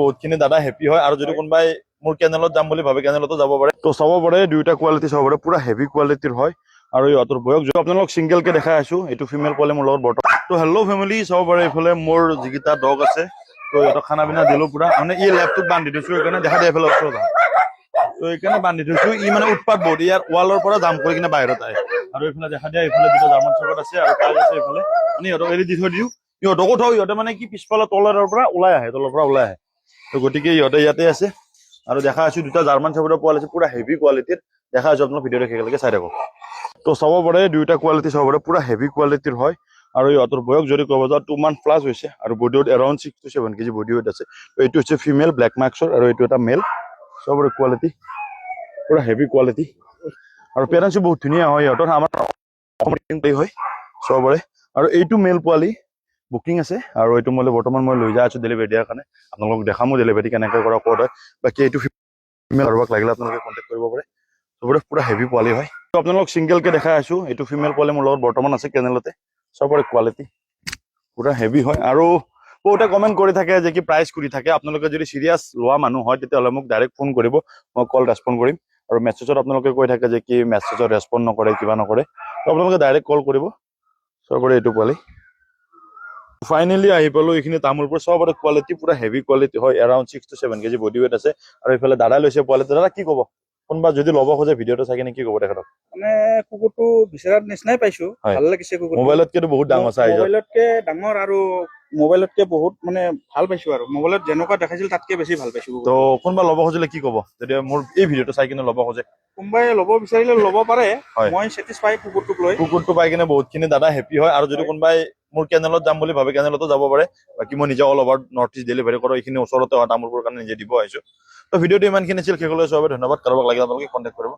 বহুতখিনি দাদা হেপী হয় আৰু যদি কোনোবাই মোৰ কেনেলত যাম বুলি ভাবে কেনেলতো যাব পাৰে তো চাব পাৰে দুইটা কোৱালিটি চাব পাৰে পুৰা হেভি কোৱালিটিৰ হয় আৰু ইহঁতৰ বয়স যদি আপোনালোক সিঙ্গেল কে দেখাই আছো এইটো ফিমেল পোৱালি মোৰ লগত বৰ্তমান তো হেল্ল' ফেমিলি চাব পাৰে এইফালে মোৰ যিকেইটা ডগ আছে তো ইহঁতক খানা পিনা দিলো পুৰা মানে এই লেপটোক বান্ধি দিছো সেইকাৰণে দেখা দিয়ে এইফালে ওচৰত তো এইকাৰণে বান্ধি থৈছো ই মানে উৎপাত বহুত ইয়াৰ ৱালৰ পৰা জাম্প কৰি কিনে বাহিৰত আহে আৰু এইফালে দেখা দিয়ে এইফালে দুটা জাৰ্মান শ্বৰ্ট আছে আৰু পাঁচ আছে এইফালে মানে ইহঁতক এৰি দি থৈ দিও ইহঁতকো থওঁ ইহঁতে মানে কি পিছফালে তলৰ পৰা ওলাই আহে তো গতিকে ইহঁতে ইয়াতে আছে আৰু দেখা আছো দুটা জাৰ্মান শ্বৰ্টৰ পোৱালি আছে পুৰা হেভি কোৱালিটিৰ দেখা আছো আপোনাক ভিডিঅ'টো একেলগে চাই থাকক তো চাব পাৰে দুইটা কোৱালিটি চাব পাৰে পুৰা হেভি কোৱালিটিৰ হয় আৰু ইহঁতৰ বয়স যদি ক'ব যাওঁ 2 মান্থ প্লাছ হৈছে আৰু body weight around 6 to 7 KG body weight আছে তো এইটো হৈছে ফিমেল ব্লেক মাৰ্কছৰ আৰু এইটো এটা মেল চবৰে কোৱালিটি পুৰা হেভি কোৱালিটি আৰু পেৰেণ্টছো বহুত ধুনীয়া হয় ইহঁতৰ আমাৰ হয় চবৰে আৰু এইটো মেল পোৱালি বুকিং আছে আৰু এইটো মই বৰ্তমান মই লৈ যাই আছো ডেলিভাৰী দিয়াৰ কাৰণে আপোনালোকক দেখামো ডেলিভাৰী কেনেকৈ কৰা ক'ত হয় বাকী এইটো ফিমেল কাৰোবাক লাগিলে আপোনালোকে কণ্টেক্ট কৰিব পাৰে চবৰে পুৰা হেভি পোৱালি হয় তো আপোনালোক সিঙ্গেল কে দেখাই আছো এইটো ফিমেল পোৱালি মোৰ লগত বৰ্তমান আছে কেনেলতে চবৰে কোৱালিটি পুৰা হেভি হয় আৰু বহুতে কমেন্ট কৰি থাকে যে কি প্ৰাইচ কৰি থাকে আপোনালোকে যদি সিৰিয়াছ লোৱা মানুহ হয় তেতিয়াহ'লে মোক ডাইৰেক্ট ফোন কৰিব মই কল ৰেছপন্ড কৰিম আৰু মেছেজত আপোনালোকে কৈ থাকে যে কি মেছেজত ৰেছপন্ড নকৰে কিবা নকৰে তো আপোনালোকে ডাইৰেক্ট কল কৰিব চবৰে এইটো পোৱালি ফাইনেলি আহি পালো এইখিনি তামোলপুৰ চবৰে কোৱালিটি পুৰা হেভি কোৱালিটি হয় around 6 to 7 KG body weight আছে আৰু এইফালে দাদা লৈছে পোৱালিটো দাদা কি ক'ব কোনোবা যদি ল'ব খোজে ভিডিঅ'টো চাই কিনে কি ক'ব তেখেতক মানে কুকুৰটো বিচৰাৰ নিচিনাই পাইছো ভাল লাগিছে কুকুৰটো মোবাইলতকে বহুত ডাঙৰ চাইজ মোবাইলতকে ডাঙৰ আৰু মোবাইলতকে বহুত মানে ভাল পাইছো আৰু মোবাইলত যেনেকুৱা দেখাইছিল তাতকে বেছি ভাল পাইছো তো কোনোবা ল'ব খুজিলে কি ক'ব যদি মোৰ এই ভিডিঅ'টো চাই কিনে ল'ব খোজে কোনোবাই ল'ব বিচাৰিলে ল'ব পাৰে মই চেটিছফাই কুকুৰটোক পাই কিনে বহুতখিনি দাদা হেপী হয় আৰু যদি কোনোবাই মোৰ কেনেলত যাম বুলি ভাবে কেনেলতো যাব পাৰে বাকী মই নিজে all over north east delivery কৰো এইখিনি ওচৰতে হয় তামোলপুৰৰ কাৰণে নিজে দিব আহিছো তো ভিডিঅ'টো ইমানখিনি আছিল শেষলৈ চবে ধন্যবাদ কাৰোবাক লাগিলে আপোনালোকে কণ্টেক্ট কৰিব